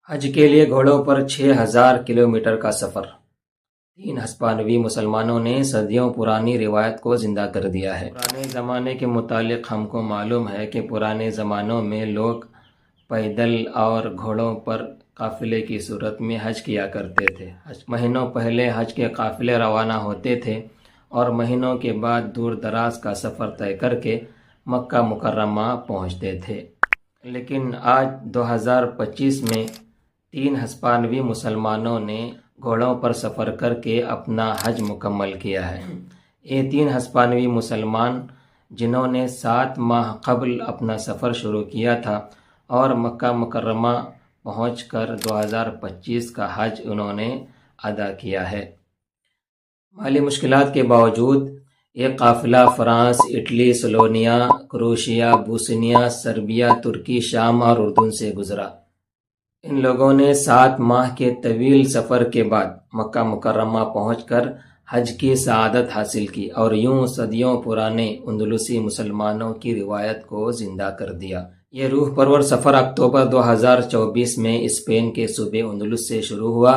حج کے لیے گھوڑوں پر 6000 کلومیٹر کا سفر۔ 3 ہسپانوی مسلمانوں نے صدیوں پرانی روایت کو زندہ کر دیا ہے۔ پرانے زمانے کے متعلق ہم کو معلوم ہے کہ پرانے زمانوں میں لوگ پیدل اور گھوڑوں پر قافلے کی صورت میں حج کیا کرتے تھے۔ مہینوں پہلے حج کے قافلے روانہ ہوتے تھے اور مہینوں کے بعد دور دراز کا سفر طے کر کے مکہ مکرمہ پہنچتے تھے، لیکن آج 2025 میں 3 ہسپانوی مسلمانوں نے گھوڑوں پر سفر کر کے اپنا حج مکمل کیا ہے۔ یہ 3 ہسپانوی مسلمان جنہوں نے 7 ماہ قبل اپنا سفر شروع کیا تھا اور مکہ مکرمہ پہنچ کر 2025 کا حج انہوں نے ادا کیا ہے۔ مالی مشکلات کے باوجود یہ قافلہ فرانس، اٹلی، سلوونیا، کروشیا، بوسنیا، سربیا، ترکی، شام اور اردن سے گزرا۔ ان لوگوں نے 7 ماہ کے طویل سفر کے بعد مکہ مکرمہ پہنچ کر حج کی سعادت حاصل کی اور یوں صدیوں پرانے اندلسی مسلمانوں کی روایت کو زندہ کر دیا۔ یہ روح پرور سفر اکتوبر 2024 میں اسپین کے صوبے اندلس سے شروع ہوا۔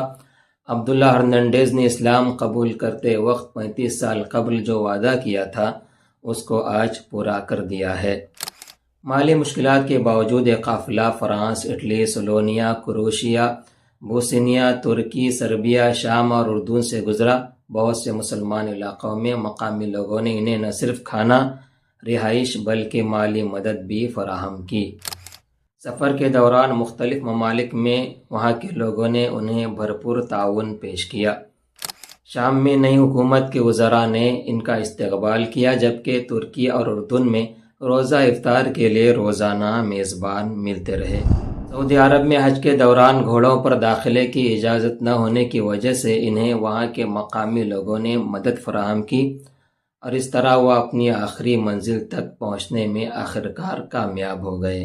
عبداللہ ہرنانڈیز نے اسلام قبول کرتے وقت 35 سال قبل جو وعدہ کیا تھا اس کو آج پورا کر دیا ہے۔ مالی مشکلات کے باوجود یہ قافلہ فرانس، اٹلی، سلوونیا، کروشیا، بوسنیا، ترکی، سربیا، شام اور اردن سے گزرا۔ بہت سے مسلمان علاقوں میں مقامی لوگوں نے انہیں نہ صرف کھانا، رہائش بلکہ مالی مدد بھی فراہم کی۔ سفر کے دوران مختلف ممالک میں وہاں کے لوگوں نے انہیں بھرپور تعاون پیش کیا۔ شام میں نئی حکومت کے وزراء نے ان کا استقبال کیا، جبکہ ترکی اور اردن میں روزہ افطار کے لیے روزانہ میزبان ملتے رہے۔ سعودی عرب میں حج کے دوران گھوڑوں پر داخلے کی اجازت نہ ہونے کی وجہ سے انہیں وہاں کے مقامی لوگوں نے مدد فراہم کی اور اس طرح وہ اپنی آخری منزل تک پہنچنے میں آخرکار کامیاب ہو گئے۔